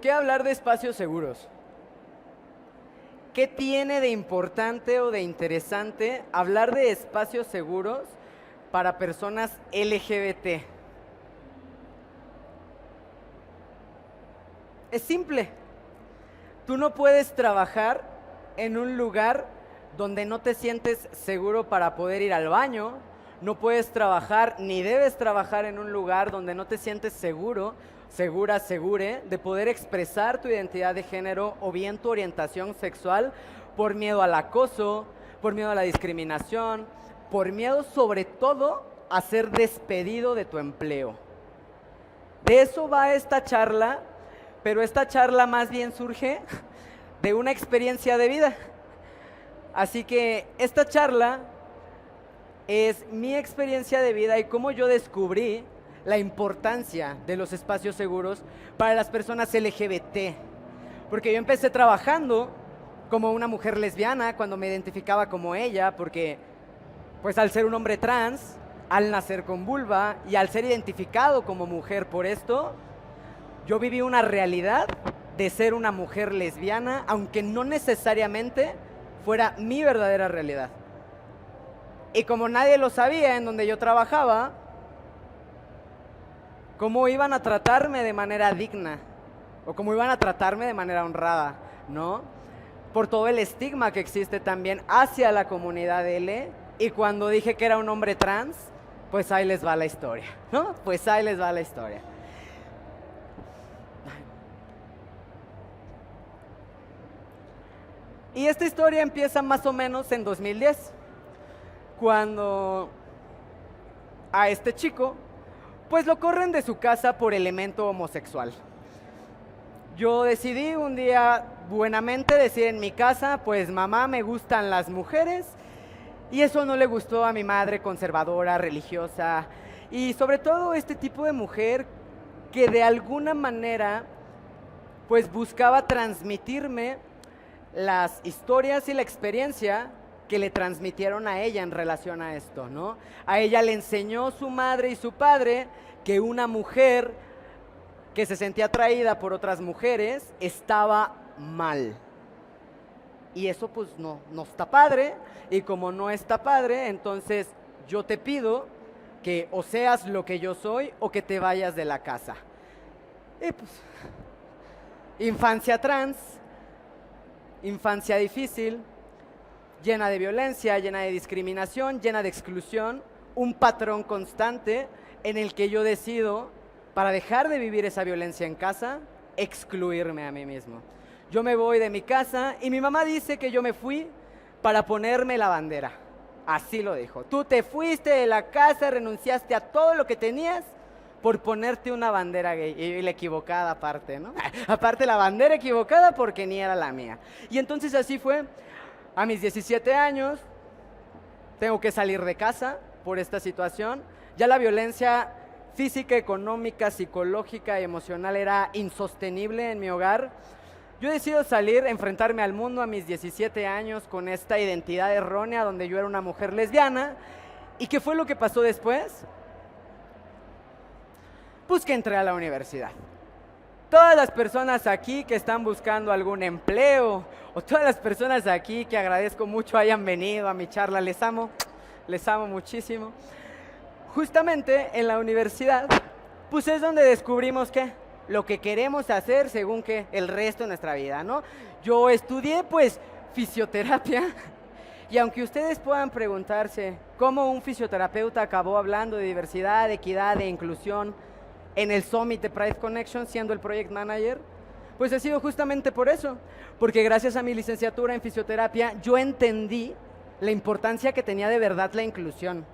qué hablar de espacios seguros? ¿Qué tiene de importante o de interesante hablar de espacios seguros para personas LGBT? Es simple. Tú no puedes trabajar en un lugar donde no te sientes seguro para poder ir al baño. No puedes trabajar ni debes trabajar en un lugar donde no te sientes seguro, segure, de poder expresar tu identidad de género o bien tu orientación sexual por miedo al acoso, por miedo a la discriminación, por miedo sobre todo a ser despedido de tu empleo. De eso va esta charla, pero esta charla más bien surge de una experiencia de vida. Así que esta charla es mi experiencia de vida y cómo yo descubrí la importancia de los espacios seguros para las personas LGBT. Porque yo empecé trabajando como una mujer lesbiana cuando me identificaba como ella, porque pues al ser un hombre trans, al nacer con vulva y al ser identificado como mujer por esto, yo viví una realidad de ser una mujer lesbiana, aunque no necesariamente fuera mi verdadera realidad. Y como nadie lo sabía en donde yo trabajaba, ¿cómo iban a tratarme de manera digna? O cómo iban a tratarme de manera honrada, ¿no? Por todo el estigma que existe también hacia la comunidad L. Y cuando dije que era un hombre trans, pues ahí les va la historia, ¿no? Pues ahí les va la historia. Y esta historia empieza más o menos en 2010. Cuando a este chico, pues lo corren de su casa por elemento homosexual. Yo decidí un día buenamente decir en mi casa, pues mamá, me gustan las mujeres, y eso no le gustó a mi madre conservadora, religiosa, y sobre todo este tipo de mujer que de alguna manera pues buscaba transmitirme las historias y la experiencia que le transmitieron a ella en relación a esto, ¿no? A ella le enseñó su madre y su padre que una mujer que se sentía atraída por otras mujeres estaba mal. Y eso pues no está padre, y como no está padre, entonces yo te pido que o seas lo que yo soy o que te vayas de la casa. Y pues, infancia trans, infancia difícil, llena de violencia, llena de discriminación, llena de exclusión, un patrón constante en el que yo decido, para dejar de vivir esa violencia en casa, excluirme a mí mismo. Yo me voy de mi casa y mi mamá dice que yo me fui para ponerme la bandera. Así lo dijo. Tú te fuiste de la casa, renunciaste a todo lo que tenías por ponerte una bandera gay. Y la equivocada aparte, ¿no? Aparte la bandera equivocada porque ni era la mía. Y entonces así fue. A mis 17 años, tengo que salir de casa por esta situación. Ya la violencia física, económica, psicológica y emocional era insostenible en mi hogar. Yo decido salir, enfrentarme al mundo a mis 17 años con esta identidad errónea donde yo era una mujer lesbiana. ¿Y qué fue lo que pasó después? Pues que entré a la universidad. Todas las personas aquí que están buscando algún empleo, o todas las personas aquí que agradezco mucho hayan venido a mi charla, les amo muchísimo. Justamente en la universidad, pues es donde descubrimos que lo que queremos hacer según que el resto de nuestra vida, ¿no? Yo estudié pues fisioterapia, y aunque ustedes puedan preguntarse cómo un fisioterapeuta acabó hablando de diversidad, de equidad, de inclusión en el Summit de Pride Connection siendo el Project Manager, pues ha sido justamente por eso, porque gracias a mi licenciatura en fisioterapia yo entendí la importancia que tenía de verdad la inclusión,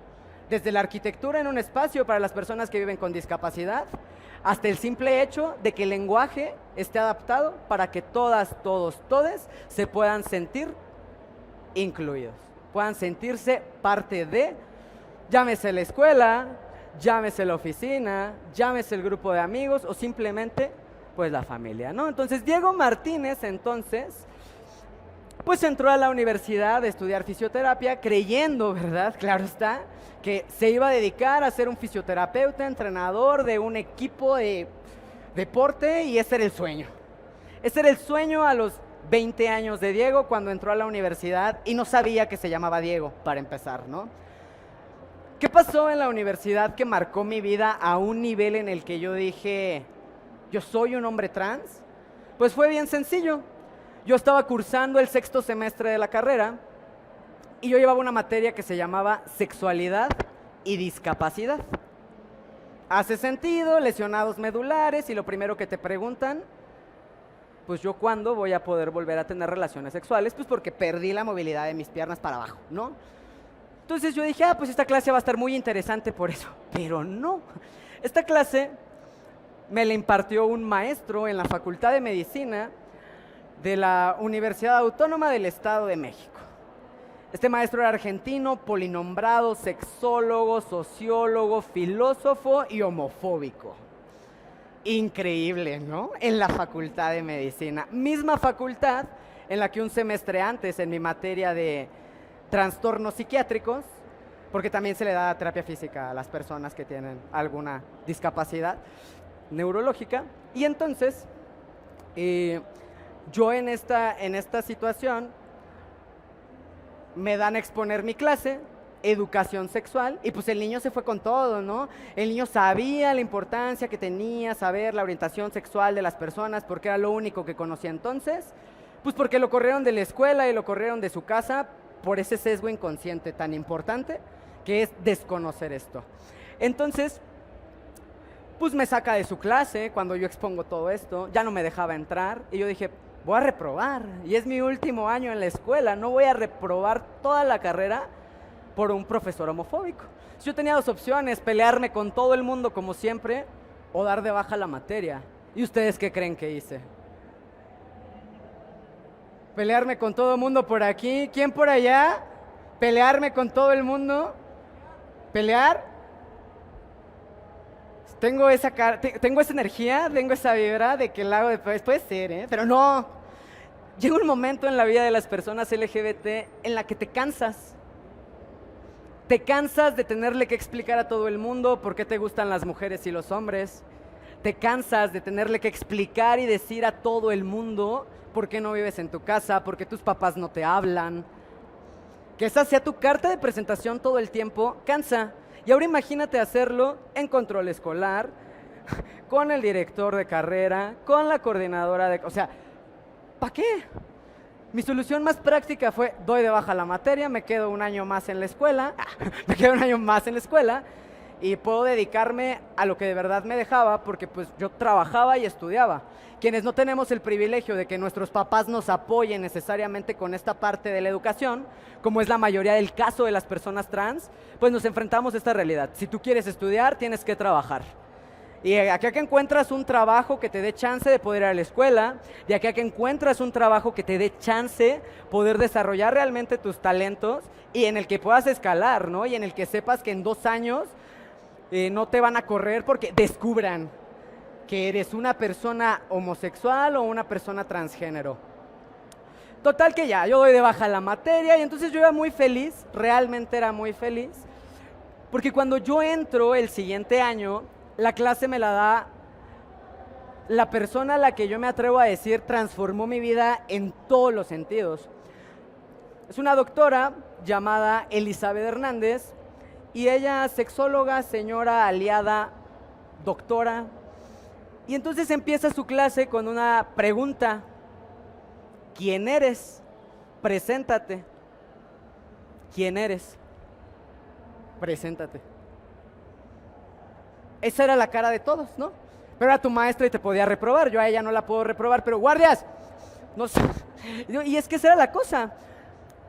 desde la arquitectura en un espacio para las personas que viven con discapacidad, hasta el simple hecho de que el lenguaje esté adaptado para que todas, todos, todes se puedan sentir incluidos, puedan sentirse parte de, llámese la escuela, llámese la oficina, llámese el grupo de amigos o simplemente pues la familia, ¿no? Entonces Diego Martínez pues entró a la universidad a estudiar fisioterapia creyendo, ¿verdad? Claro está, que se iba a dedicar a ser un fisioterapeuta, entrenador de un equipo de deporte, y ese era el sueño. Ese era el sueño a los 20 años de Diego cuando entró a la universidad y no sabía que se llamaba Diego, para empezar, ¿no? ¿Qué pasó en la universidad que marcó mi vida a un nivel en el que yo dije, yo soy un hombre trans? Pues fue bien sencillo. Yo estaba cursando el 6º semestre de la carrera y yo llevaba una materia que se llamaba sexualidad y discapacidad. Hace sentido, lesionados medulares, y lo primero que te preguntan, pues yo cuándo voy a poder volver a tener relaciones sexuales, pues porque perdí la movilidad de mis piernas para abajo, ¿no? Entonces yo dije, pues esta clase va a estar muy interesante por eso, pero no. Esta clase me la impartió un maestro en la Facultad de Medicina de la Universidad Autónoma del Estado de México. Este maestro era argentino, polinombrado, sexólogo, sociólogo, filósofo y homofóbico. Increíble, ¿no? En la Facultad de Medicina. Misma facultad en la que un semestre antes, en mi materia de trastornos psiquiátricos, porque también se le da terapia física a las personas que tienen alguna discapacidad neurológica. Y entonces, yo en esta situación me dan a exponer mi clase, educación sexual, y pues el niño se fue con todo, ¿no? El niño sabía la importancia que tenía saber la orientación sexual de las personas, porque era lo único que conocía entonces, pues porque lo corrieron de la escuela y lo corrieron de su casa por ese sesgo inconsciente tan importante que es desconocer esto. Entonces, pues me saca de su clase cuando yo expongo todo esto, ya no me dejaba entrar, y yo dije, voy a reprobar, y es mi último año en la escuela, no voy a reprobar toda la carrera por un profesor homofóbico. Yo tenía dos opciones, pelearme con todo el mundo como siempre, o dar de baja la materia. ¿Y ustedes qué creen que hice? Pelearme con todo el mundo por aquí, ¿quién por allá? Pelearme con todo el mundo, pelear. Tengo esa energía, tengo esa vibra de que el lago de puede ser, pero no. Llega un momento en la vida de las personas LGBT en la que te cansas. Te cansas de tenerle que explicar a todo el mundo por qué te gustan las mujeres y los hombres. Te cansas de tenerle que explicar y decir a todo el mundo por qué no vives en tu casa, por qué tus papás no te hablan. Que esa sea tu carta de presentación todo el tiempo, cansa. Y ahora imagínate hacerlo en control escolar, con el director de carrera, con la coordinadora de... O sea, ¿para qué? Mi solución más práctica fue, doy de baja la materia, me quedo un año más en la escuela, y puedo dedicarme a lo que de verdad me dejaba, porque pues yo trabajaba y estudiaba. Quienes no tenemos el privilegio de que nuestros papás nos apoyen necesariamente con esta parte de la educación, como es la mayoría del caso de las personas trans, pues nos enfrentamos a esta realidad. Si tú quieres estudiar, tienes que trabajar. Y de aquí a que encuentras un trabajo que te dé chance de poder ir a la escuela, de aquí a que encuentras un trabajo que te dé chance poder desarrollar realmente tus talentos y en el que puedas escalar, ¿no? Y en el que sepas que en 2 años no te van a correr porque descubran que eres una persona homosexual o una persona transgénero. Total que ya, yo doy de baja la materia y entonces yo era muy feliz, realmente era muy feliz, porque cuando yo entro el siguiente año, la clase me la da la persona a la que yo me atrevo a decir transformó mi vida en todos los sentidos. Es una doctora llamada Elizabeth Hernández y ella sexóloga, señora aliada, doctora. Y entonces empieza su clase con una pregunta. ¿Quién eres? Preséntate. ¿Quién eres? Preséntate. Esa era la cara de todos, ¿no? Pero era tu maestra y te podía reprobar. Yo a ella no la puedo reprobar, pero guardias, no sé. Y es que esa era la cosa.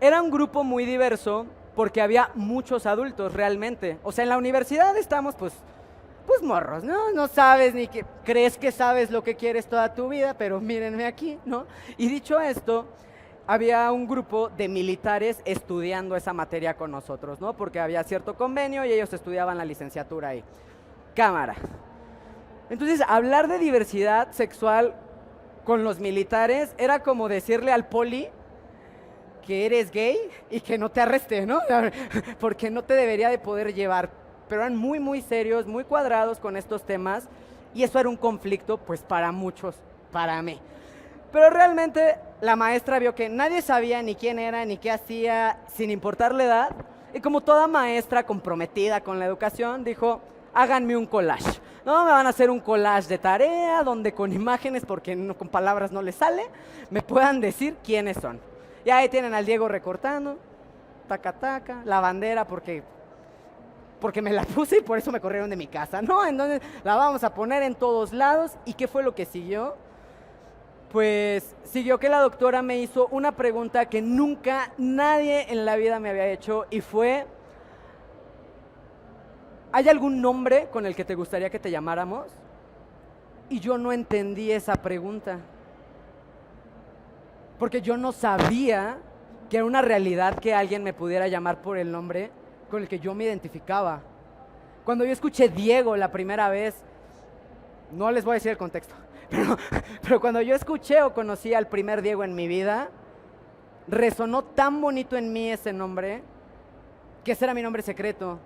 Era un grupo muy diverso porque había muchos adultos realmente. O sea, en la universidad estamos pues morros, ¿no? No sabes ni que crees que sabes lo que quieres toda tu vida, pero mírenme aquí, ¿no? Y dicho esto, había un grupo de militares estudiando esa materia con nosotros, ¿no? Porque había cierto convenio y ellos estudiaban la licenciatura ahí. Cámara. Entonces, hablar de diversidad sexual con los militares era como decirle al poli que eres gay y que no te arreste, ¿no? Porque no te debería de poder llevar. Pero eran muy, muy serios, muy cuadrados con estos temas y eso era un conflicto, pues, para muchos, para mí. Pero realmente la maestra vio que nadie sabía ni quién era, ni qué hacía, sin importar la edad. Y como toda maestra comprometida con la educación, dijo, háganme un collage. No, me van a hacer un collage de tarea, donde con imágenes, porque con palabras no les sale, me puedan decir quiénes son. Y ahí tienen al Diego recortando, taca, taca, la bandera, porque me la puse y por eso me corrieron de mi casa, ¿no? Entonces la vamos a poner en todos lados. ¿Y qué fue lo que siguió? Pues siguió que la doctora me hizo una pregunta que nunca nadie en la vida me había hecho y fue, ¿hay algún nombre con el que te gustaría que te llamáramos? Y yo no entendí esa pregunta, porque yo no sabía que era una realidad que alguien me pudiera llamar por el nombre con el que yo me identificaba. Cuando yo escuché Diego la primera vez, no les voy a decir el contexto, pero cuando yo escuché o conocí al primer Diego en mi vida, resonó tan bonito en mí ese nombre, que ese era mi nombre secreto.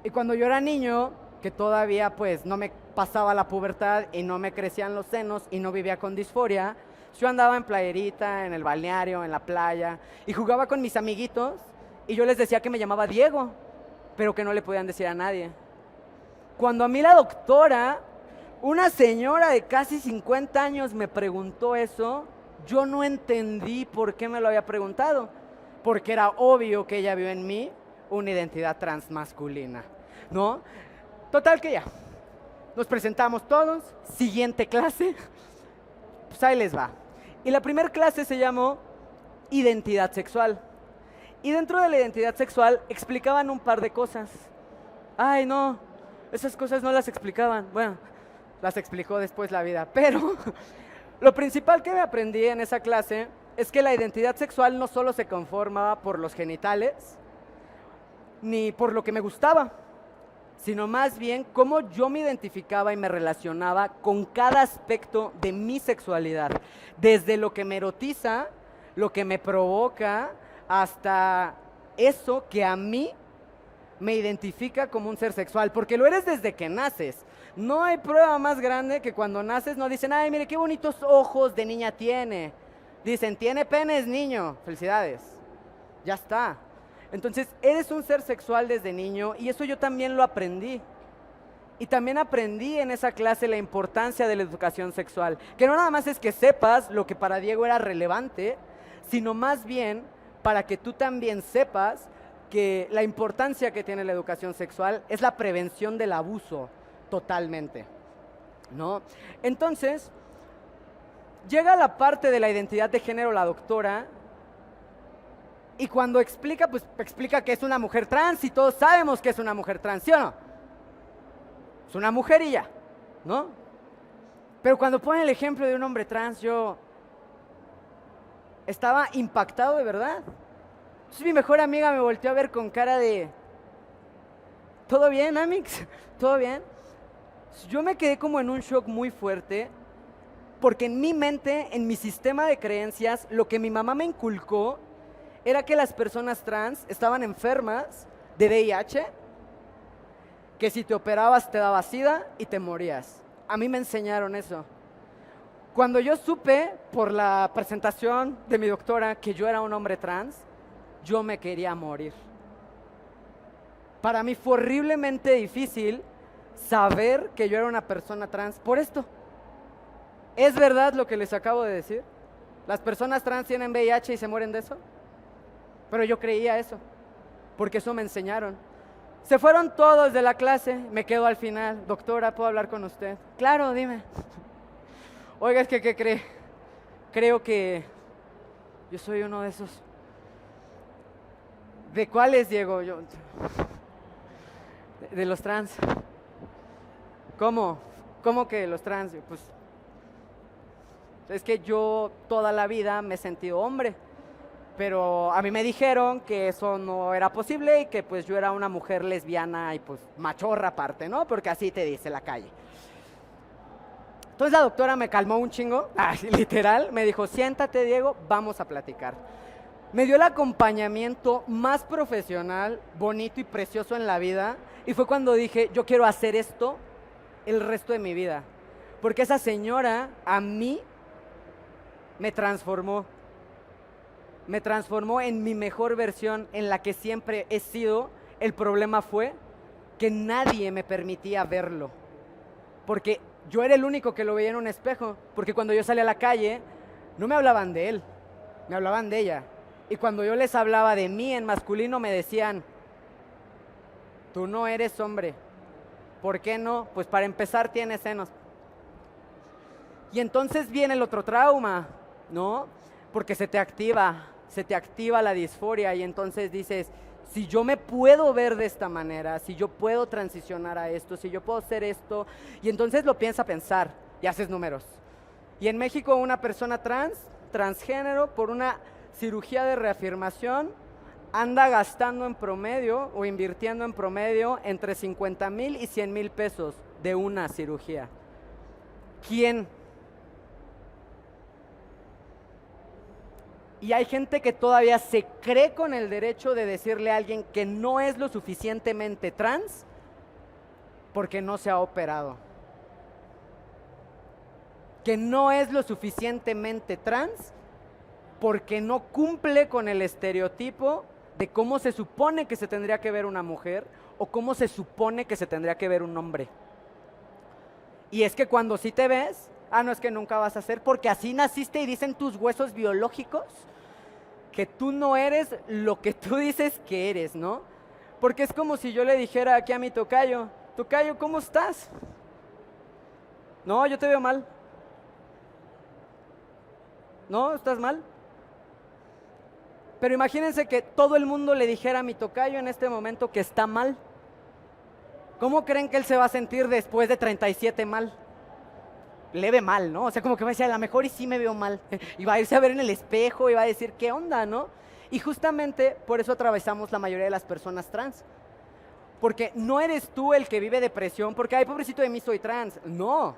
Y cuando yo era niño, que todavía pues no me pasaba la pubertad y no me crecían los senos y no vivía con disforia, yo andaba en playerita, en el balneario, en la playa, y jugaba con mis amiguitos, y yo les decía que me llamaba Diego, pero que no le podían decir a nadie. Cuando a mí la doctora, una señora de casi 50 años, me preguntó eso, yo no entendí por qué me lo había preguntado, porque era obvio que ella vio en mí una identidad transmasculina, ¿no? Total que ya, nos presentamos todos, siguiente clase, pues ahí les va. Y la primera clase se llamó Identidad Sexual. Y dentro de la identidad sexual explicaban un par de cosas. Ay, no, esas cosas no las explicaban. Bueno, las explicó después la vida. Pero lo principal que me aprendí en esa clase es que la identidad sexual no solo se conformaba por los genitales, ni por lo que me gustaba, sino más bien cómo yo me identificaba y me relacionaba con cada aspecto de mi sexualidad. Desde lo que me erotiza, lo que me provoca, hasta eso que a mí me identifica como un ser sexual, porque lo eres desde que naces. No hay prueba más grande que cuando naces no dicen, ay, mire qué bonitos ojos de niña tiene. Dicen, tiene penes, niño. Felicidades. Ya está. Entonces, eres un ser sexual desde niño y eso yo también lo aprendí. Y también aprendí en esa clase la importancia de la educación sexual, que no nada más es que sepas lo que para Diego era relevante, sino más bien para que tú también sepas que la importancia que tiene la educación sexual es la prevención del abuso totalmente, ¿no? Entonces, llega la parte de la identidad de género la doctora y cuando explica, pues explica que es una mujer trans y todos sabemos que es una mujer trans, ¿sí o no? Es una mujer y ya, ¿no? Pero cuando pone el ejemplo de un hombre trans, yo estaba impactado de verdad. Entonces mi mejor amiga me volteó a ver con cara de, ¿todo bien, Amix? ¿Todo bien? Yo me quedé como en un shock muy fuerte, porque en mi mente, en mi sistema de creencias, lo que mi mamá me inculcó era que las personas trans estaban enfermas de VIH, que si te operabas te daba SIDA y te morías. A mí me enseñaron eso. Cuando yo supe por la presentación de mi doctora que yo era un hombre trans, yo me quería morir. Para mí fue horriblemente difícil saber que yo era una persona trans por esto. ¿Es verdad lo que les acabo de decir? ¿Las personas trans tienen VIH y se mueren de eso? Pero yo creía eso, porque eso me enseñaron. Se fueron todos de la clase, me quedo al final. Doctora, ¿puedo hablar con usted? Claro, dime. Oiga, es que, ¿qué cree? Creo que yo soy uno de esos. ¿De cuáles, Diego? Yo, de los trans. ¿Cómo? ¿Cómo que los trans? Pues es que yo toda la vida me he sentido hombre, pero a mí me dijeron que eso no era posible y que pues yo era una mujer lesbiana y pues machorra aparte, ¿no? Porque así te dice la calle. Entonces la doctora me calmó un chingo, literal, me dijo, siéntate, Diego, vamos a platicar. Me dio el acompañamiento más profesional, bonito y precioso en la vida, y fue cuando dije, yo quiero hacer esto el resto de mi vida. Porque esa señora a mí me transformó. Me transformó en mi mejor versión, en la que siempre he sido. El problema fue que nadie me permitía verlo, porque yo era el único que lo veía en un espejo, porque cuando yo salía a la calle, no me hablaban de él, me hablaban de ella. Y cuando yo les hablaba de mí en masculino, me decían, tú no eres hombre. ¿Por qué no? Pues para empezar tienes senos. Y entonces viene el otro trauma, ¿no? Porque se te activa la disforia y entonces dices, si yo me puedo ver de esta manera, si yo puedo transicionar a esto, si yo puedo hacer esto, y entonces lo piensas a pensar y haces números. Y en México una persona transgénero, por una cirugía de reafirmación, anda gastando en promedio o invirtiendo en promedio entre 50,000 y 100,000 pesos de una cirugía. ¿Quién? Y hay gente que todavía se cree con el derecho de decirle a alguien que no es lo suficientemente trans porque no se ha operado. Que no es lo suficientemente trans porque no cumple con el estereotipo de cómo se supone que se tendría que ver una mujer o cómo se supone que se tendría que ver un hombre. Y es que cuando sí te ves, no es que nunca vas a ser, porque así naciste y dicen tus huesos biológicos que tú no eres lo que tú dices que eres, ¿no? Porque es como si yo le dijera aquí a mi tocayo, tocayo, ¿cómo estás? No, yo te veo mal. ¿No? ¿Estás mal? Pero imagínense que todo el mundo le dijera a mi tocayo en este momento que está mal. ¿Cómo creen que él se va a sentir después de 37 mal? Leve mal, ¿no? O sea, como que va a decir, a lo mejor y sí me veo mal. Y va a irse a ver en el espejo y va a decir, ¿qué onda, no? Y justamente por eso atravesamos la mayoría de las personas trans. Porque no eres tú el que vive depresión porque, ay, pobrecito de mí, soy trans. No.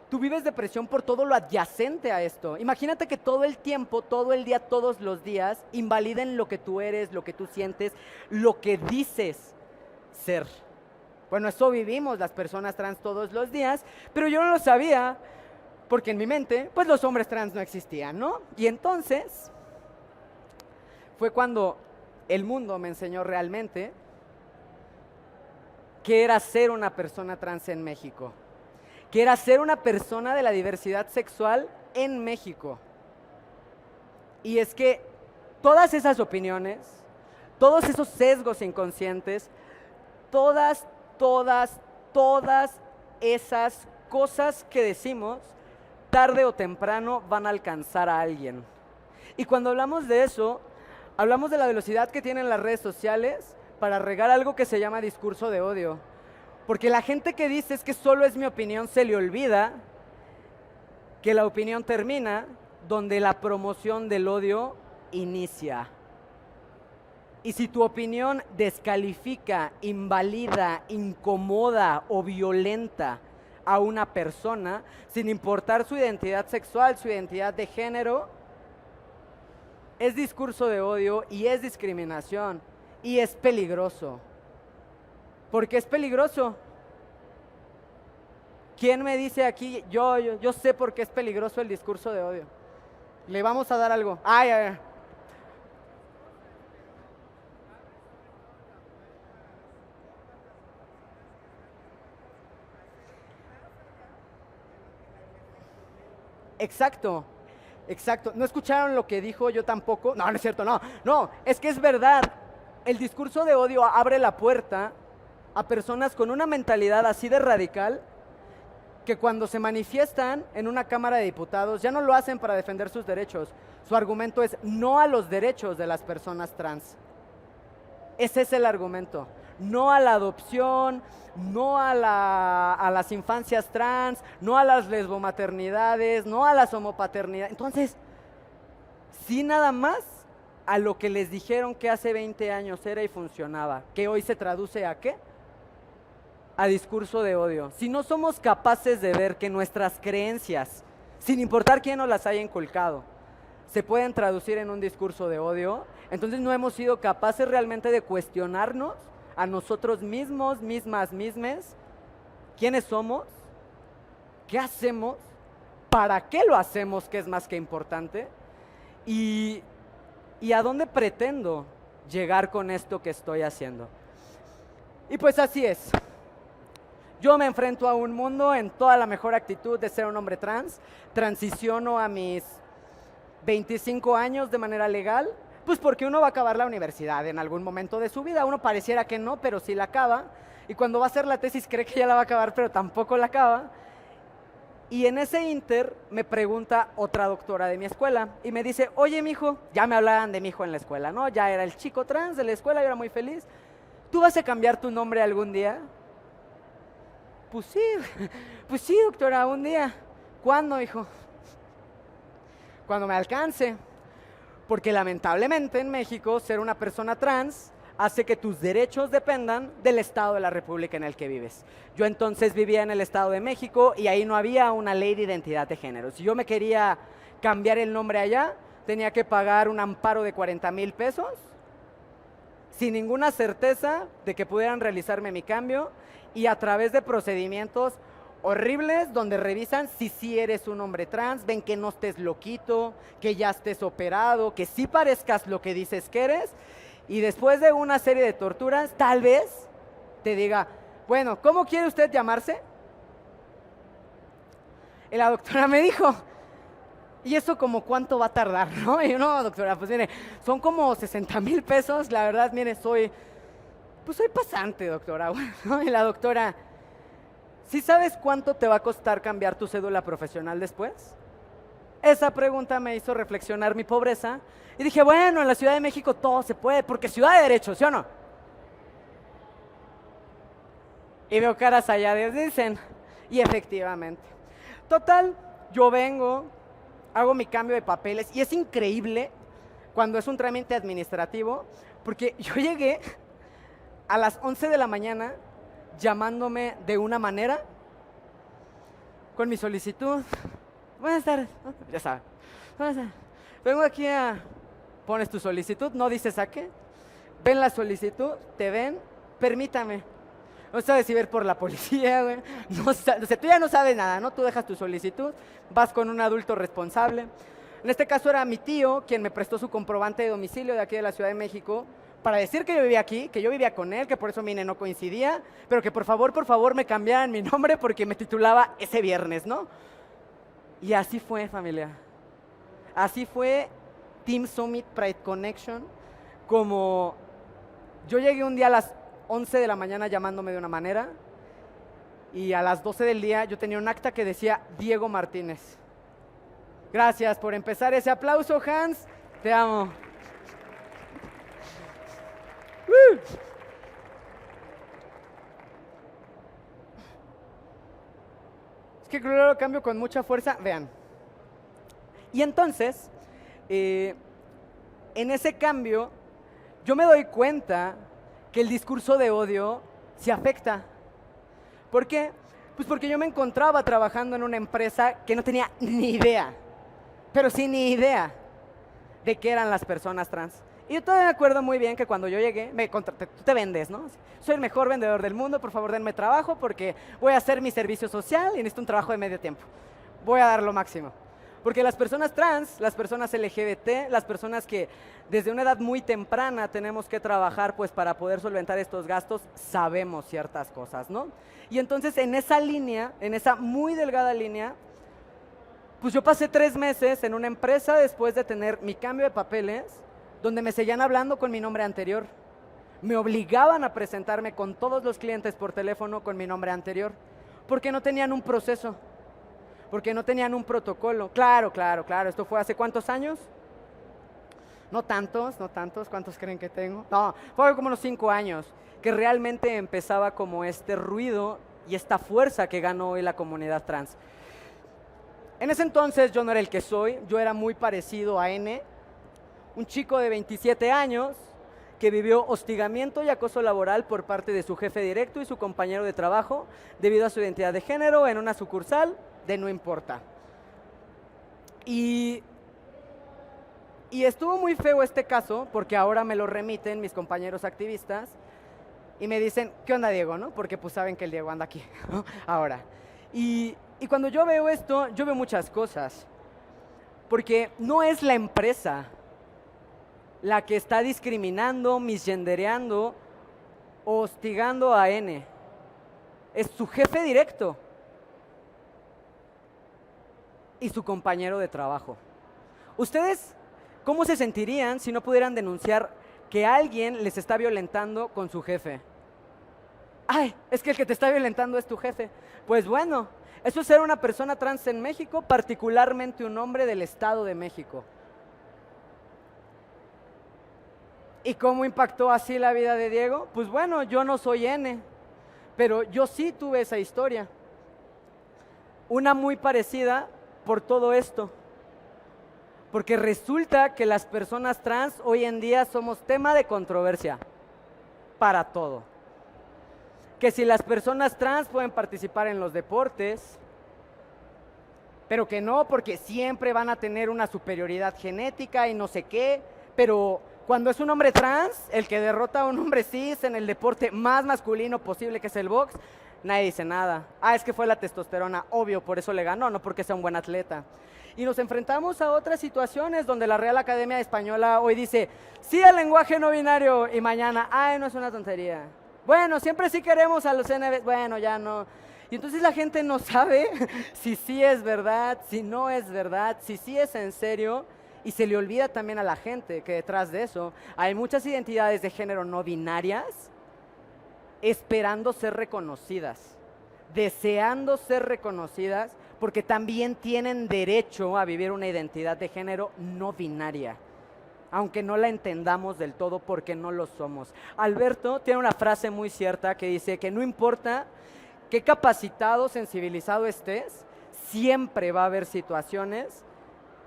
Tú vives depresión por todo lo adyacente a esto. Imagínate que todo el tiempo, todo el día, todos los días, invaliden lo que tú eres, lo que tú sientes, lo que dices ser. Bueno, eso vivimos las personas trans todos los días, pero yo no lo sabía, porque en mi mente, pues los hombres trans no existían, ¿no? Y entonces, fue cuando el mundo me enseñó realmente qué era ser una persona trans en México. Que era ser una persona de la diversidad sexual en México. Y es que todas esas opiniones, todos esos sesgos inconscientes, todas esas cosas que decimos, tarde o temprano van a alcanzar a alguien. Y cuando hablamos de eso, hablamos de la velocidad que tienen las redes sociales para regar algo que se llama discurso de odio. Porque la gente que dice es que solo es mi opinión, se le olvida que la opinión termina donde la promoción del odio inicia. Y si tu opinión descalifica, invalida, incomoda o violenta a una persona, sin importar su identidad sexual, su identidad de género, es discurso de odio y es discriminación y es peligroso. ¿Por qué es peligroso? ¿Quién me dice aquí? Yo sé por qué es peligroso el discurso de odio. Le vamos a dar algo. Ay. Exacto. ¿No escucharon lo que dijo? Yo tampoco. No, no es cierto, no, es que es verdad. El discurso de odio abre la puerta a personas con una mentalidad así de radical que cuando se manifiestan en una Cámara de Diputados ya no lo hacen para defender sus derechos. Su argumento es no a los derechos de las personas trans. Ese es el argumento. No a la adopción, no a las infancias trans, no a las lesbomaternidades, no a las homopaternidades. Entonces, sí nada más a lo que les dijeron que hace 20 años era y funcionaba, que hoy se traduce ¿a qué? A discurso de odio. Si no somos capaces de ver que nuestras creencias, sin importar quién nos las haya inculcado, se pueden traducir en un discurso de odio, entonces no hemos sido capaces realmente de cuestionarnos a nosotros mismos, mismas, mismes, quiénes somos, qué hacemos, para qué lo hacemos, que es más que importante, y a dónde pretendo llegar con esto que estoy haciendo. Y pues así es. Yo me enfrento a un mundo en toda la mejor actitud de ser un hombre trans, transiciono a mis 25 años de manera legal, pues porque uno va a acabar la universidad en algún momento de su vida. Uno pareciera que no, pero sí la acaba. Y cuando va a hacer la tesis cree que ya la va a acabar, pero tampoco la acaba. Y en ese inter me pregunta otra doctora de mi escuela y me dice, oye, mijo, ya me hablaban de mi hijo en la escuela, ¿no? Ya era el chico trans de la escuela, yo era muy feliz. ¿Tú vas a cambiar tu nombre algún día? Pues sí, doctora, un día. ¿Cuándo, hijo? Cuando me alcance. Porque lamentablemente en México ser una persona trans hace que tus derechos dependan del estado de la república en el que vives. Yo entonces vivía en el Estado de México y ahí no había una ley de identidad de género. Si yo me quería cambiar el nombre allá, tenía que pagar un amparo de 40,000 pesos sin ninguna certeza de que pudieran realizarme mi cambio y a través de procedimientos horribles donde revisan si sí eres un hombre trans, ven que no estés loquito, que ya estés operado, que sí parezcas lo que dices que eres. Y después de una serie de torturas, tal vez te diga, bueno, ¿cómo quiere usted llamarse? Y la doctora me dijo, ¿y eso como cuánto va a tardar, no? Y yo, no, doctora, pues mire, son como 60,000 pesos, la verdad, mire, soy pasante, doctora. ¿No? Y la doctora, ¿sí sabes cuánto te va a costar cambiar tu cédula profesional después? Esa pregunta me hizo reflexionar mi pobreza y dije, bueno, en la Ciudad de México todo se puede, porque Ciudad de Derecho, ¿sí o no? Y veo caras allá de dicen, y efectivamente. Total, yo vengo, hago mi cambio de papeles y es increíble cuando es un trámite administrativo, porque yo llegué a las 11 de la mañana llamándome de una manera con mi solicitud. Buenas tardes. Ya sabes. Vengo aquí a... Pones tu solicitud, no dices a qué. Ven la solicitud, te ven, permítame. No sabes si ver por la policía, güey. No, o sea, tú ya no sabes nada, ¿no? Tú dejas tu solicitud, vas con un adulto responsable. En este caso era mi tío, quien me prestó su comprobante de domicilio de aquí de la Ciudad de México, para decir que yo vivía aquí, que yo vivía con él, que por eso mi INE no coincidía, pero que por favor me cambiaran mi nombre porque me titulaba ese viernes, ¿no? Y así fue, familia. Así fue Team Summit Pride Connection, como yo llegué un día a las 11 de la mañana llamándome de una manera y a las 12 del día yo tenía un acta que decía Diego Martínez. Gracias por empezar ese aplauso, Hans, te amo. Es que creo que lo cambio con mucha fuerza, vean. Y entonces, en ese cambio, yo me doy cuenta que el discurso de odio se afecta. ¿Por qué? Pues porque yo me encontraba trabajando en una empresa que no tenía ni idea, pero sí ni idea de qué eran las personas trans. Y yo todavía me acuerdo muy bien que cuando yo llegué, tú te vendes, ¿no? Soy el mejor vendedor del mundo, por favor denme trabajo porque voy a hacer mi servicio social y necesito un trabajo de medio tiempo. Voy a dar lo máximo. Porque las personas trans, las personas LGBT, las personas que desde una edad muy temprana tenemos que trabajar pues para poder solventar estos gastos, sabemos ciertas cosas, ¿no? Y entonces en esa línea, en esa muy delgada línea, pues yo pasé 3 meses en una empresa después de tener mi cambio de papeles, donde me seguían hablando con mi nombre anterior. Me obligaban a presentarme con todos los clientes por teléfono con mi nombre anterior, porque no tenían un proceso, porque no tenían un protocolo. Claro, ¿esto fue hace cuántos años? No tantos, ¿cuántos creen que tengo? No, fue como unos 5 años, que realmente empezaba como este ruido y esta fuerza que ganó hoy la comunidad trans. En ese entonces yo no era el que soy, yo era muy parecido a N, un chico de 27 años que vivió hostigamiento y acoso laboral por parte de su jefe directo y su compañero de trabajo debido a su identidad de género en una sucursal de No Importa. Y estuvo muy feo este caso porque ahora me lo remiten mis compañeros activistas y me dicen, ¿qué onda, Diego? ¿No? Porque pues saben que el Diego anda aquí, ¿no? Ahora. Y Y cuando yo veo esto, yo veo muchas cosas. Porque no es la empresa la que está discriminando, misgendereando o hostigando a N. Es su jefe directo y su compañero de trabajo. ¿Ustedes cómo se sentirían si no pudieran denunciar que alguien les está violentando con su jefe? Ay, es que el que te está violentando es tu jefe. Pues bueno, eso es ser una persona trans en México, particularmente un hombre del Estado de México. ¿Y cómo impactó así la vida de Diego? Pues bueno, yo no soy N, pero yo sí tuve esa historia. Una muy parecida por todo esto. Porque resulta que las personas trans hoy en día somos tema de controversia para todo. Que si las personas trans pueden participar en los deportes, pero que no, porque siempre van a tener una superioridad genética y no sé qué, pero cuando es un hombre trans, el que derrota a un hombre cis en el deporte más masculino posible, que es el box, nadie dice nada. Ah, es que fue la testosterona, obvio, por eso le ganó, no porque sea un buen atleta. Y nos enfrentamos a otras situaciones donde la Real Academia Española hoy dice, sí al lenguaje no binario, y mañana, ay, no es una tontería. Bueno, siempre sí queremos a los NB, bueno, ya no. Y entonces la gente no sabe si sí es verdad, si no es verdad, si sí es en serio, y se le olvida también a la gente que detrás de eso hay muchas identidades de género no binarias esperando ser reconocidas, deseando ser reconocidas, porque también tienen derecho a vivir una identidad de género no binaria, aunque no la entendamos del todo porque no lo somos. Alberto tiene una frase muy cierta que dice que no importa qué capacitado, sensibilizado estés, siempre va a haber situaciones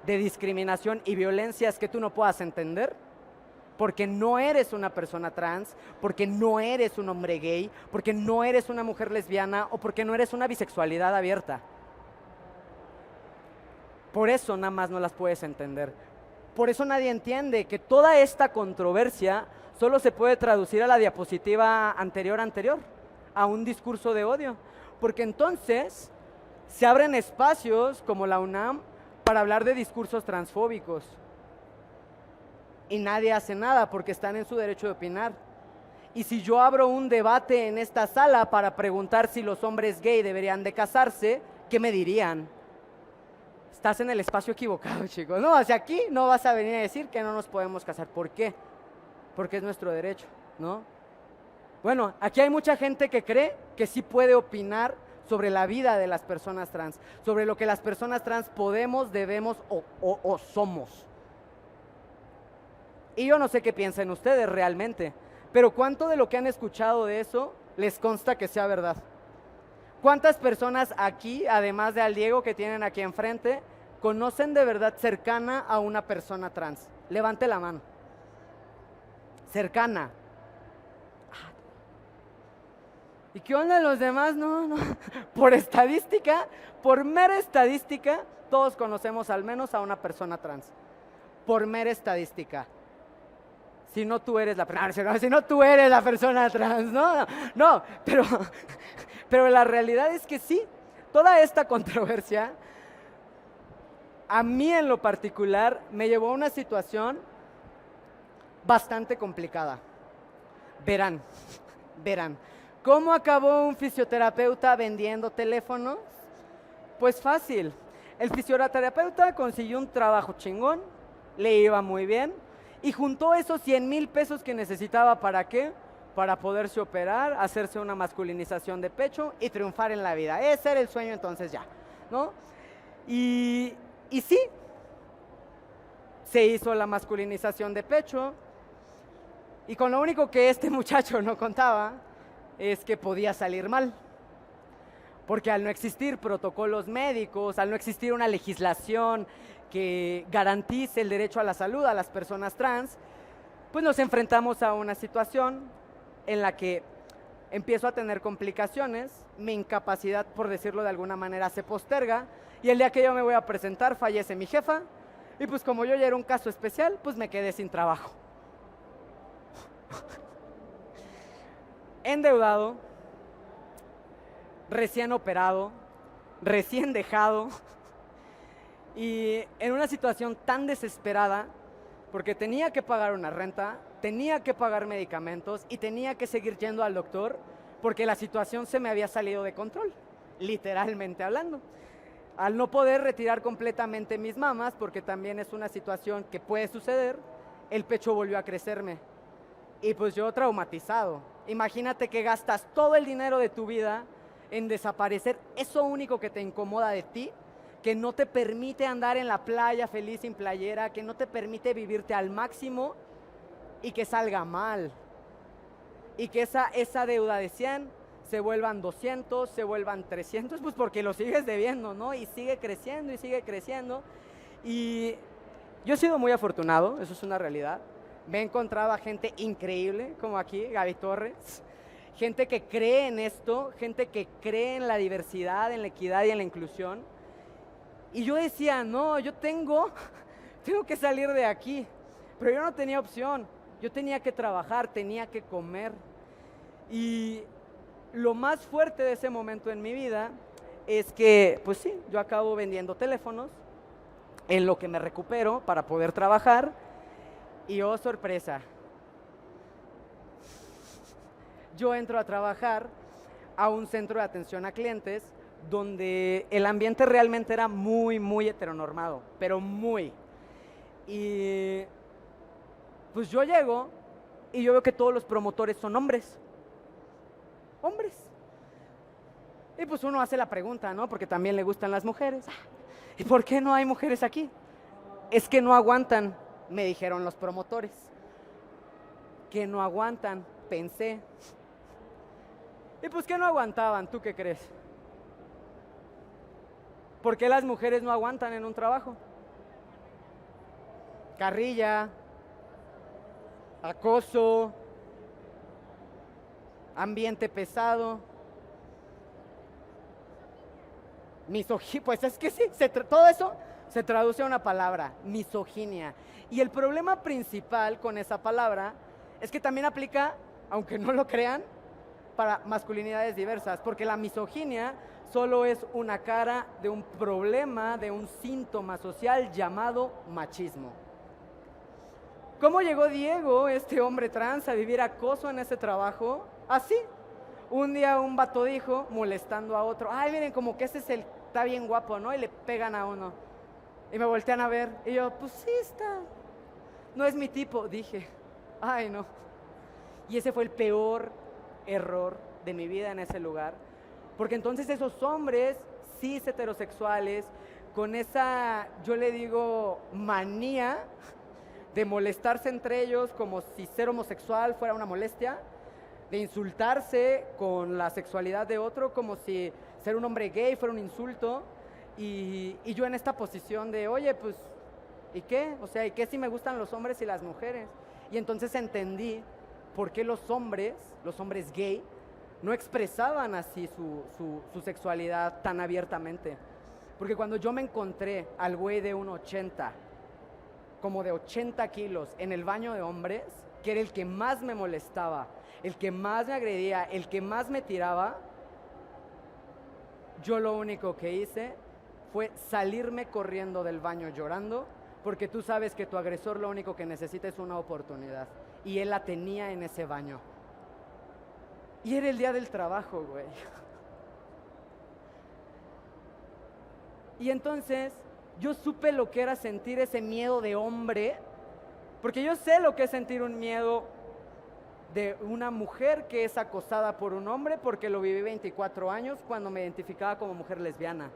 de discriminación y violencias que tú no puedas entender, porque no eres una persona trans, porque no eres un hombre gay, porque no eres una mujer lesbiana o porque no eres una bisexualidad abierta. Por eso nada más no las puedes entender. Por eso nadie entiende que toda esta controversia solo se puede traducir a la diapositiva anterior, a un discurso de odio. Porque entonces se abren espacios como la UNAM para hablar de discursos transfóbicos. Y nadie hace nada porque están en su derecho de opinar. Y si yo abro un debate en esta sala para preguntar si los hombres gay deberían de casarse, ¿qué me dirían? Estás en el espacio equivocado, chicos. No, hacia aquí no vas a venir a decir que no nos podemos casar. ¿Por qué? Porque es nuestro derecho, ¿no? Bueno, aquí hay mucha gente que cree que sí puede opinar sobre la vida de las personas trans, sobre lo que las personas trans podemos, debemos o somos. Y yo no sé qué piensan ustedes realmente, pero ¿cuánto de lo que han escuchado de eso les consta que sea verdad? ¿Cuántas personas aquí, además de al Diego que tienen aquí enfrente, conocen de verdad cercana a una persona trans? Levante la mano. Cercana. ¿Y qué onda los demás? No. Por estadística, por mera estadística, todos conocemos al menos a una persona trans. Por mera estadística. Si no tú eres la persona, si no tú eres la persona trans, no, pero la realidad es que sí, toda esta controversia, a mí en lo particular, me llevó a una situación bastante complicada. Verán. ¿Cómo acabó un fisioterapeuta vendiendo teléfonos? Pues fácil. El fisioterapeuta consiguió un trabajo chingón, le iba muy bien, y juntó esos 100,000 pesos que necesitaba, ¿para qué? Para poderse operar, hacerse una masculinización de pecho y triunfar en la vida. Ese era el sueño entonces ya, ¿no? Y sí, se hizo la masculinización de pecho, y con lo único que este muchacho no contaba es que podía salir mal. Porque al no existir protocolos médicos, al no existir una legislación que garantice el derecho a la salud a las personas trans, pues nos enfrentamos a una situación en la que empiezo a tener complicaciones, mi incapacidad, por decirlo de alguna manera, se posterga, y el día que yo me voy a presentar fallece mi jefa, y pues como yo ya era un caso especial, pues me quedé sin trabajo. Endeudado, recién operado, recién dejado y en una situación tan desesperada porque tenía que pagar una renta, tenía que pagar medicamentos y tenía que seguir yendo al doctor porque la situación se me había salido de control, literalmente hablando. Al no poder retirar completamente mis mamas, porque también es una situación que puede suceder, el pecho volvió a crecerme. Y pues yo traumatizado. Imagínate que gastas todo el dinero de tu vida en desaparecer eso único que te incomoda de ti, que no te permite andar en la playa feliz sin playera, que no te permite vivirte al máximo y que salga mal. Y que esa deuda de 100 se vuelvan 200, se vuelvan 300, pues porque lo sigues debiendo, ¿no? Y sigue creciendo y sigue creciendo. Y yo he sido muy afortunado, eso es una realidad. Me he encontrado a gente increíble, como aquí, Gaby Torres. Gente que cree en esto, gente que cree en la diversidad, en la equidad y en la inclusión. Y yo decía, no, yo tengo que salir de aquí. Pero yo no tenía opción. Yo tenía que trabajar, tenía que comer. Y lo más fuerte de ese momento en mi vida es que, pues sí, yo acabo vendiendo teléfonos en lo que me recupero para poder trabajar. Y oh, sorpresa, yo entro a trabajar a un centro de atención a clientes donde el ambiente realmente era muy, muy heteronormado, pero muy. Y pues yo llego y yo veo que todos los promotores son hombres. Hombres. Y pues uno hace la pregunta, ¿no? Porque también le gustan las mujeres. ¿Y por qué no hay mujeres aquí? Es que no aguantan, me dijeron los promotores. Que no aguantan, pensé. Y pues que no aguantaban, ¿tú qué crees? ¿Por qué las mujeres no aguantan en un trabajo? Carrilla, acoso, ambiente pesado, misoginia, pues es que sí, todo eso se traduce a una palabra, misoginia. Y el problema principal con esa palabra es que también aplica, aunque no lo crean, para masculinidades diversas, porque la misoginia solo es una cara de un problema, de un síntoma social llamado machismo. ¿Cómo llegó Diego, este hombre trans, a vivir acoso en ese trabajo? Así. Un día un vato dijo, molestando a otro, ay, miren, como que ese es está bien guapo, ¿no? Y le pegan a uno. Y me voltean a ver, y yo, pues sí está. No es mi tipo, dije. Ay, no. Y ese fue el peor error de mi vida en ese lugar. Porque entonces esos hombres cis heterosexuales, con esa, yo le digo, manía de molestarse entre ellos como si ser homosexual fuera una molestia, de insultarse con la sexualidad de otro como si ser un hombre gay fuera un insulto, y yo en esta posición de, oye, pues, ¿y qué? O sea, ¿y qué si me gustan los hombres y las mujeres? Y entonces entendí por qué los hombres gay, no expresaban así su sexualidad tan abiertamente. Porque cuando yo me encontré al güey de 1,80, como de 80 kilos, en el baño de hombres, que era el que más me molestaba, el que más me agredía, el que más me tiraba, yo lo único que hice fue salirme corriendo del baño llorando, porque tú sabes que tu agresor lo único que necesita es una oportunidad, y él la tenía en ese baño. Y era el día del trabajo, güey. Y entonces yo supe lo que era sentir ese miedo de hombre, porque yo sé lo que es sentir un miedo de una mujer que es acosada por un hombre, porque lo viví 24 años cuando me identificaba como mujer lesbiana.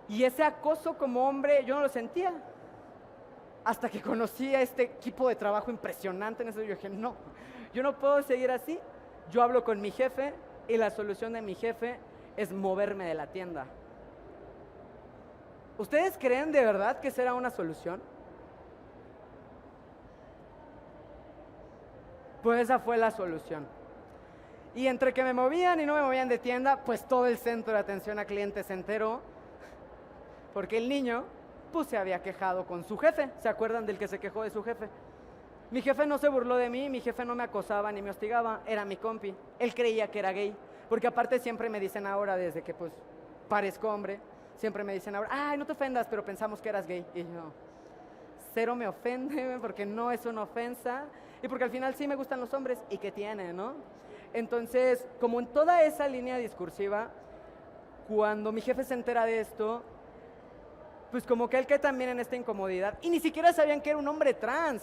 Y ese acoso como hombre yo no lo sentía, hasta que conocí a este equipo de trabajo impresionante. En eso yo dije, no, yo no puedo seguir así. Yo hablo con mi jefe y la solución de mi jefe es moverme de la tienda. ¿Ustedes creen de verdad que será una solución? Pues esa fue la solución. Y entre que me movían y no me movían de tienda, pues todo el centro de atención a clientes se enteró, porque el niño pues se había quejado con su jefe. ¿Se acuerdan del que se quejó de su jefe? Mi jefe no se burló de mí, mi jefe no me acosaba ni me hostigaba, era mi compi. Él creía que era gay, porque aparte siempre me dicen ahora, desde que pues parezco hombre. Siempre me dicen ahora, ay, no te ofendas, pero pensamos que eras gay. Y yo, cero me ofende porque no es una ofensa y porque al final sí me gustan los hombres y que tiene, ¿no? Entonces, como en toda esa línea discursiva, cuando mi jefe se entera de esto, pues como que él cae también en esta incomodidad y ni siquiera sabían que era un hombre trans,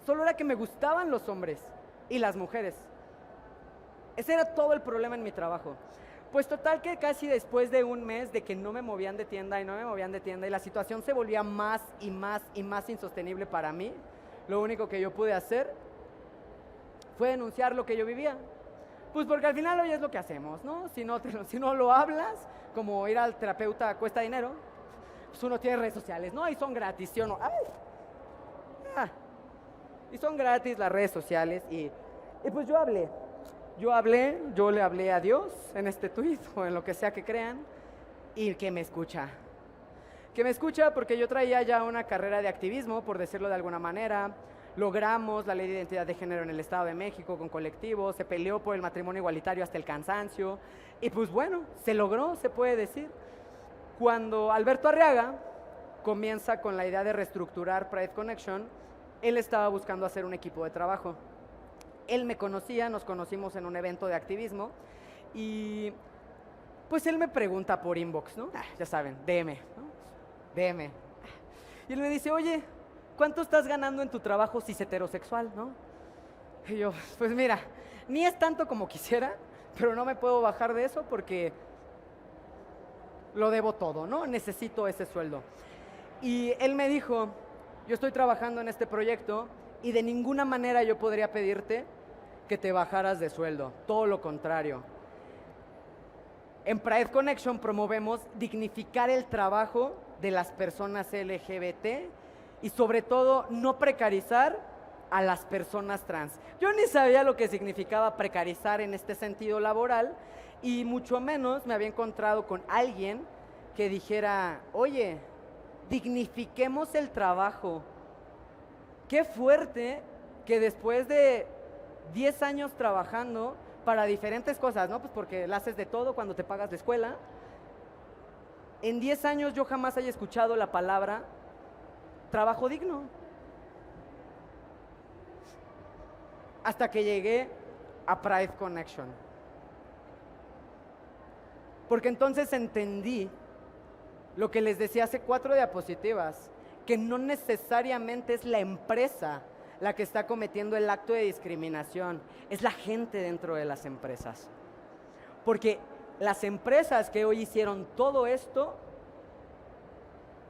solo era que me gustaban los hombres y las mujeres. Ese era todo el problema en mi trabajo. Pues total que casi después de un mes de que no me movían de tienda y no me movían de tienda y la situación se volvía más y más y más insostenible para mí, lo único que yo pude hacer fue denunciar lo que yo vivía. Pues porque al final hoy es lo que hacemos, ¿no? Si no lo hablas, como ir al terapeuta cuesta dinero, pues uno tiene redes sociales, ¿no? Y son gratis, ¿sí o no? ¡Ay! Ah. Y son gratis las redes sociales y pues yo le hablé a Dios en este tuit o en lo que sea que crean y que me escucha. Que me escucha porque yo traía ya una carrera de activismo, por decirlo de alguna manera. Logramos la ley de identidad de género en el Estado de México con colectivos, se peleó por el matrimonio igualitario hasta el cansancio y pues bueno, se logró, se puede decir. Cuando Alberto Arriaga comienza con la idea de reestructurar Pride Connection, él estaba buscando hacer un equipo de trabajo. Él me conocía, nos conocimos en un evento de activismo y pues él me pregunta por inbox, ¿no? Ya saben, DM, ¿no? DM. Y él me dice, oye, ¿cuánto estás ganando en tu trabajo si es heterosexual, no? Y yo, pues mira, ni es tanto como quisiera, pero no me puedo bajar de eso porque lo debo todo, ¿no? Necesito ese sueldo. Y él me dijo, yo estoy trabajando en este proyecto y de ninguna manera yo podría pedirte que te bajaras de sueldo, todo lo contrario. En Pride Connection promovemos dignificar el trabajo de las personas LGBT y sobre todo no precarizar a las personas trans. Yo ni sabía lo que significaba precarizar en este sentido laboral y mucho menos me había encontrado con alguien que dijera, oye, dignifiquemos el trabajo. Qué fuerte que después de 10 años trabajando para diferentes cosas, ¿no? Pues porque la haces de todo cuando te pagas la escuela. En 10 años yo jamás haya escuchado la palabra trabajo digno. Hasta que llegué a Pride Connection. Porque entonces entendí lo que les decía hace 4 diapositivas, que no necesariamente es la empresa la que está cometiendo el acto de discriminación, es la gente dentro de las empresas. Porque las empresas que hoy hicieron todo esto,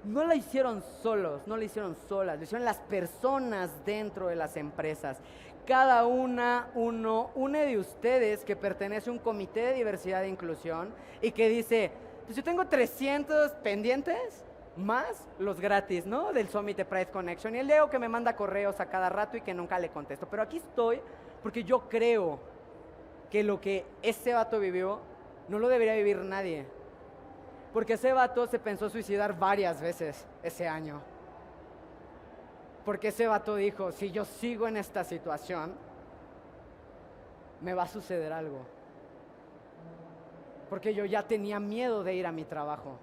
no lo hicieron solos, no lo hicieron solas, lo hicieron las personas dentro de las empresas. Cada uno de ustedes que pertenece a un comité de diversidad e inclusión y que dice, pues yo tengo 300 pendientes, más los gratis, ¿no? Del Summit de Pride Connection. Y el Leo que me manda correos a cada rato y que nunca le contesto. Pero aquí estoy porque yo creo que lo que ese vato vivió no lo debería vivir nadie. Porque ese vato se pensó suicidar varias veces ese año. Porque ese vato dijo, si yo sigo en esta situación, me va a suceder algo. Porque yo ya tenía miedo de ir a mi trabajo.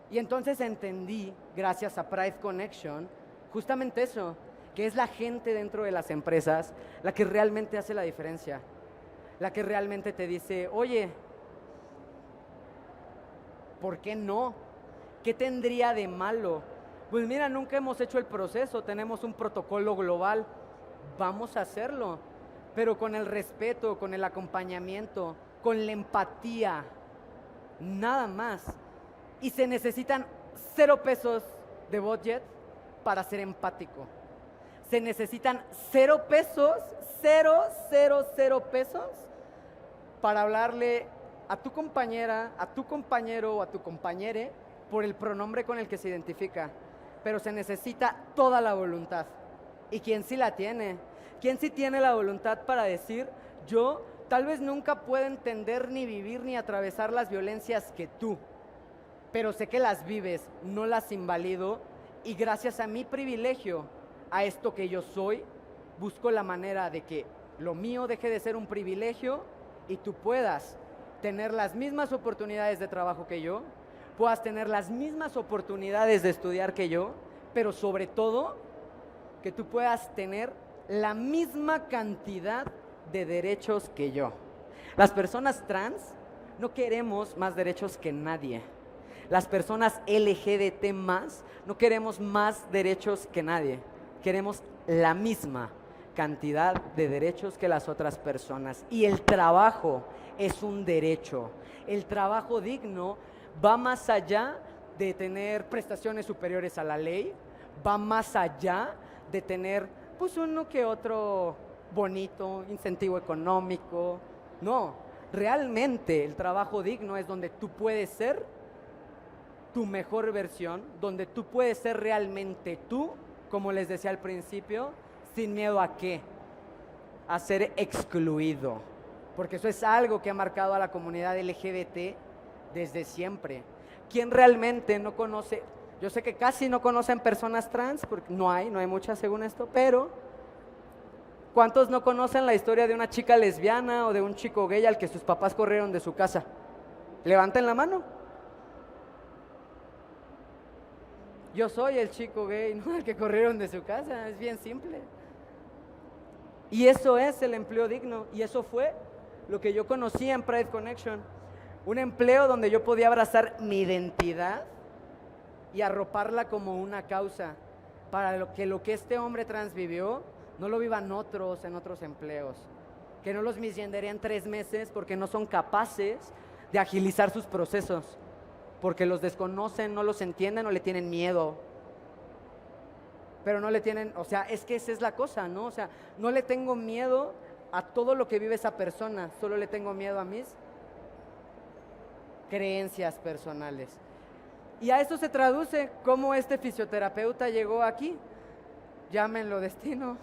Y entonces entendí, gracias a Pride Connection, justamente eso, que es la gente dentro de las empresas la que realmente hace la diferencia. La que realmente te dice, oye, ¿por qué no? ¿Qué tendría de malo? Pues mira, nunca hemos hecho el proceso, tenemos un protocolo global, vamos a hacerlo, pero con el respeto, con el acompañamiento, con la empatía, nada más. Y se necesitan 0 pesos de budget para ser empático. Se necesitan 0 pesos, 0 pesos para hablarle a tu compañera, a tu compañero o a tu compañere por el pronombre con el que se identifica. Pero se necesita toda la voluntad. ¿Y quién sí la tiene? ¿Quién sí tiene la voluntad para decir, yo tal vez nunca puedo entender ni vivir ni atravesar las violencias que tú, pero sé que las vives, no las invalido y gracias a mi privilegio, a esto que yo soy, busco la manera de que lo mío deje de ser un privilegio y tú puedas tener las mismas oportunidades de trabajo que yo, puedas tener las mismas oportunidades de estudiar que yo, pero sobre todo que tú puedas tener la misma cantidad de derechos que yo. Las personas trans no queremos más derechos que nadie. Las personas LGBT más no queremos más derechos que nadie. Queremos la misma cantidad de derechos que las otras personas. Y el trabajo es un derecho. El trabajo digno va más allá de tener prestaciones superiores a la ley, va más allá de tener pues uno que otro bonito, incentivo económico. No, realmente el trabajo digno es donde tú puedes ser tu mejor versión, donde tú puedes ser realmente tú, como les decía al principio, sin miedo a qué, a ser excluido, porque eso es algo que ha marcado a la comunidad LGBT desde siempre. ¿Quién realmente no conoce? Yo sé que casi no conocen personas trans, porque no hay muchas según esto, pero ¿cuántos no conocen la historia de una chica lesbiana o de un chico gay al que sus papás corrieron de su casa? Levanten la mano. Yo soy el chico gay, ¿no? El que corrieron de su casa, es bien simple. Y eso es el empleo digno, y eso fue lo que yo conocí en Pride Connection. Un empleo donde yo podía abrazar mi identidad y arroparla como una causa para lo que este hombre trans vivió, no lo vivan otros en otros empleos. Que no los misgenderían 3 meses porque no son capaces de agilizar sus procesos, porque los desconocen, no los entienden o le tienen miedo. Pero no le tienen, o sea, es que esa es la cosa, ¿no? O sea, no le tengo miedo a todo lo que vive esa persona, solo le tengo miedo a mis creencias personales. Y a esto se traduce cómo este fisioterapeuta llegó aquí. Llámenlo destino,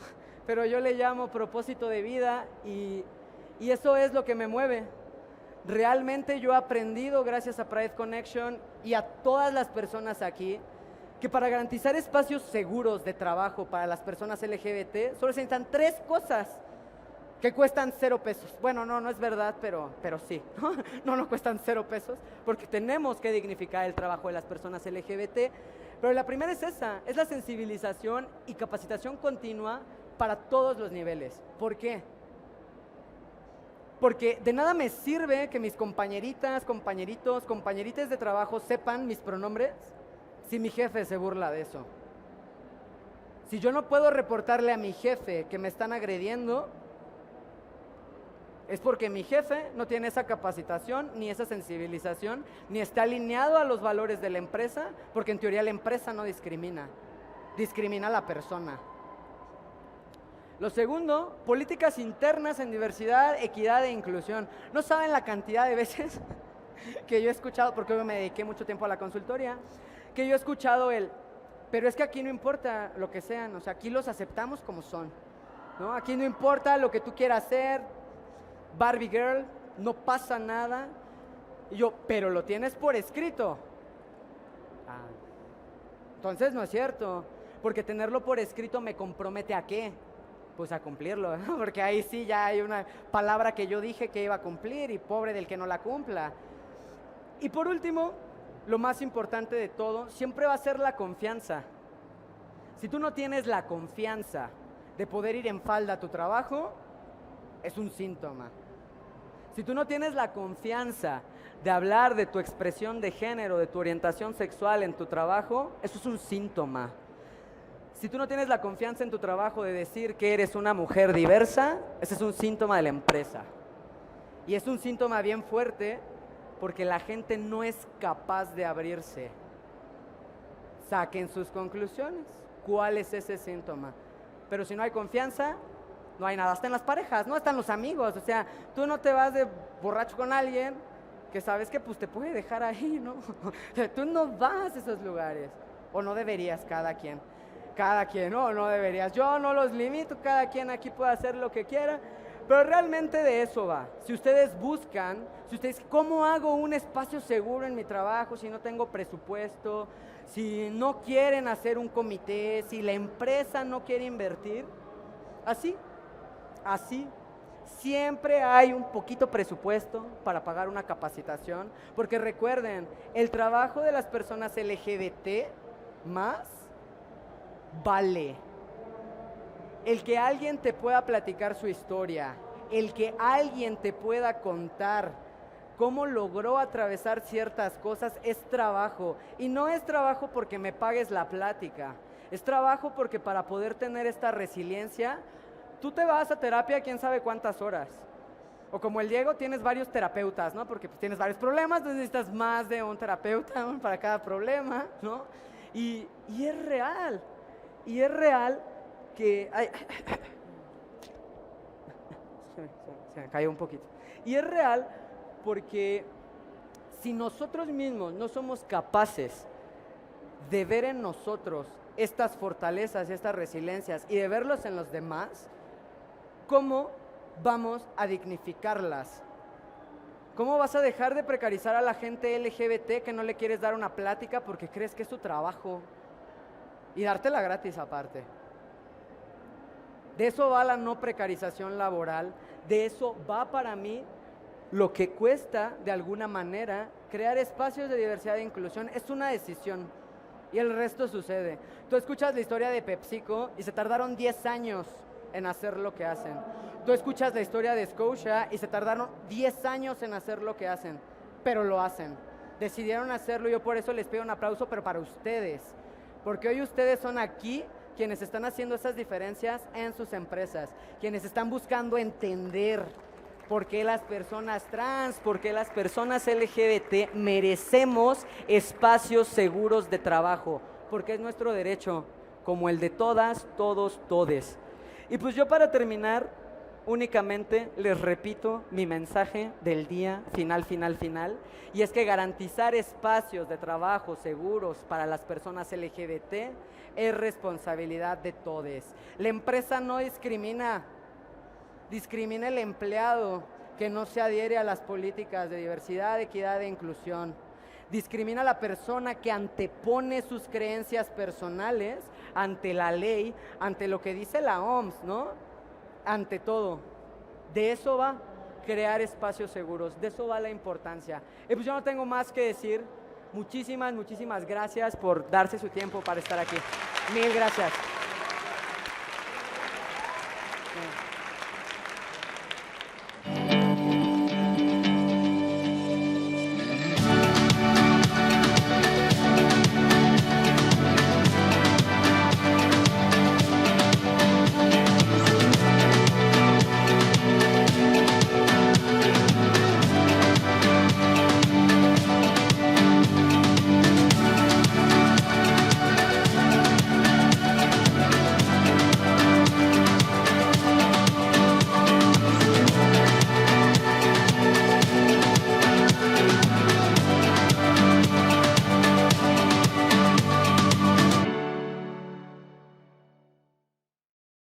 pero yo le llamo propósito de vida, y eso es lo que me mueve. Realmente yo he aprendido gracias a Pride Connection y a todas las personas aquí que para garantizar espacios seguros de trabajo para las personas LGBT solo se necesitan 3 cosas que cuestan 0 pesos. Bueno, no es verdad, pero sí, no cuestan 0 pesos, porque tenemos que dignificar el trabajo de las personas LGBT. Pero la primera es esa, es la sensibilización y capacitación continua para todos los niveles. ¿Por qué? Porque de nada me sirve que mis compañeritas, compañeritos, compañeritas de trabajo sepan mis pronombres si mi jefe se burla de eso. Si yo no puedo reportarle a mi jefe que me están agrediendo, es porque mi jefe no tiene esa capacitación, ni esa sensibilización, ni está alineado a los valores de la empresa, porque en teoría la empresa no discrimina, discrimina a la persona. Lo segundo, políticas internas en diversidad, equidad e inclusión. No saben la cantidad de veces que yo he escuchado, porque yo me dediqué mucho tiempo a la consultoría, que yo he escuchado pero es que aquí no importa lo que sean, o sea, aquí los aceptamos como son, ¿no? Aquí no importa lo que tú quieras hacer, Barbie Girl, no pasa nada. Y yo, pero lo tienes por escrito. Entonces no es cierto, porque tenerlo por escrito me compromete a qué, pues a cumplirlo, ¿no? Porque ahí sí ya hay una palabra que yo dije que iba a cumplir, y pobre del que no la cumpla. Y por último, lo más importante de todo, siempre va a ser la confianza. Si tú no tienes la confianza de poder ir en falda a tu trabajo, es un síntoma. Si tú no tienes la confianza de hablar de tu expresión de género, de tu orientación sexual en tu trabajo, eso es un síntoma. Si tú no tienes la confianza en tu trabajo de decir que eres una mujer diversa, ese es un síntoma de la empresa. Y es un síntoma bien fuerte porque la gente no es capaz de abrirse. Saquen sus conclusiones. ¿Cuál es ese síntoma? Pero si no hay confianza, no hay nada. Hasta en las parejas, no están los amigos. O sea, tú no te vas de borracho con alguien que sabes que pues te puede dejar ahí, ¿no? O sea, tú no vas a esos lugares. O no deberías, cada quien, no deberías. Yo no los limito, cada quien aquí puede hacer lo que quiera. Pero realmente de eso va. Si ustedes buscan, ¿cómo hago un espacio seguro en mi trabajo si no tengo presupuesto? Si no quieren hacer un comité, si la empresa no quiere invertir, así, Siempre hay un poquito presupuesto para pagar una capacitación, porque recuerden, el trabajo de las personas LGBT más vale. El que alguien te pueda platicar su historia, el que alguien te pueda contar cómo logró atravesar ciertas cosas es trabajo. Y no es trabajo porque me pagues la plática, es trabajo porque para poder tener esta resiliencia, tú te vas a terapia quién sabe cuántas horas. O como el Diego, tienes varios terapeutas, ¿no? Porque pues, tienes varios problemas, entonces necesitas más de un terapeuta para cada problema, ¿no? Y es real. Y es real que... Ay, se me cayó un poquito. Y es real porque si nosotros mismos no somos capaces de ver en nosotros estas fortalezas, estas resiliencias y de verlos en los demás, ¿cómo vamos a dignificarlas? ¿Cómo vas a dejar de precarizar a la gente LGBT que no le quieres dar una plática porque crees que es su trabajo? Y dártela gratis aparte. De eso va la no precarización laboral, de eso va para mí lo que cuesta de alguna manera crear espacios de diversidad e inclusión. Es una decisión y el resto sucede. Tú escuchas la historia de PepsiCo y se tardaron 10 años en hacer lo que hacen. Tú escuchas la historia de Scotia y se tardaron 10 años en hacer lo que hacen, pero lo hacen. Decidieron hacerlo y yo por eso les pido un aplauso, pero para ustedes. Porque hoy ustedes son aquí quienes están haciendo esas diferencias en sus empresas, quienes están buscando entender por qué las personas trans, por qué las personas LGBT merecemos espacios seguros de trabajo, porque es nuestro derecho, como el de todas, todos, todes. Y pues yo para terminar, únicamente les repito mi mensaje del día final, y es que garantizar espacios de trabajo seguros para las personas LGBT es responsabilidad de todos. La empresa no discrimina, discrimina el empleado que no se adhiere a las políticas de diversidad, equidad e inclusión. Discrimina a la persona que antepone sus creencias personales ante la ley, ante lo que dice la OMS, ¿no? Ante todo. De eso va crear espacios seguros, de eso va la importancia. Y pues yo no tengo más que decir. Muchísimas gracias por darse su tiempo para estar aquí. Mil gracias.